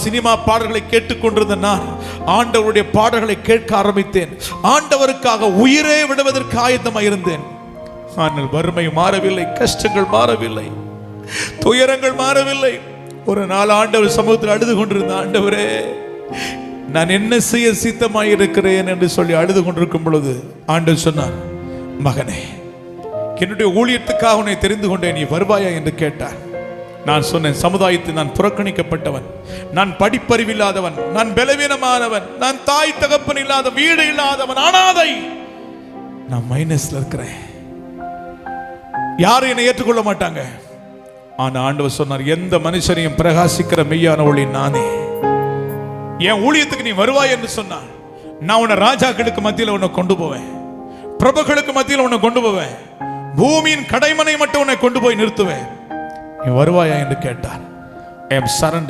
Cinema பாடல்களை கேட்டுக்கொண்டிருந்த நான் ஆண்டவருடைய பாடல்களை கேட்க ஆரம்பித்தேன். ஆண்டவருக்காக உயிரே விடுவதற்கு ஆயத்தமாக இருந்தேன். ஆனால் வறுமை மாறவில்லை, கஷ்டங்கள் மாறவில்லை, துயரங்கள் மாறவில்லை. ஒரு நாள் ஆண்டவர் சமூகத்தில் அழுது கொண்டிருந்த, ஆண்டவரே நான் என்ன செய்ய சித்தமாய் இருக்கிறேன் என்று சொல்லி அழுது கொண்டிருக்கும் பொழுது ஆண்டவர் சொன்னார், மகனே என்னுடைய ஊழியத்துக்காக உன்னை தெரிந்து கொண்டேன், நீ வருவாயா என்று கேட்டார். நான் சொன்னேன், சமுதாயத்தில் நான் புறக்கணிக்கப்பட்டவன், நான் படிப்பறிவில்லாதவன், நான் பலவீனமானவன், நான் தாய் தகப்பன் இல்லாத, வீடு இல்லாதவன், அனாதை, நான் மைனஸ்ல இருக்கிறேன், யாரும் என்னை ஏற்றுக்கொள்ள மாட்டாங்க. ஆனா ஆண்டவர் சொன்னார், எந்த மனுஷனையும் பிரகாசிக்கிற மெய்யான ஒளி நானே. என் ஊழியத்துக்கு நீ வருவாய் என்று சொன்னார். நான் உன்னை ராஜாக்களுக்கு மத்தியில் உன்னை கொண்டு போவேன், பிரபுக்களுக்கு மத்தியில் உன்னை கொண்டு போவேன், பூமியின் கடைமனை மட்டும் உன்னை கொண்டு போய் நிறுத்துவேன். நீ வருவாயா என்று கேட்டார். ஐ அம் சரண்டர்.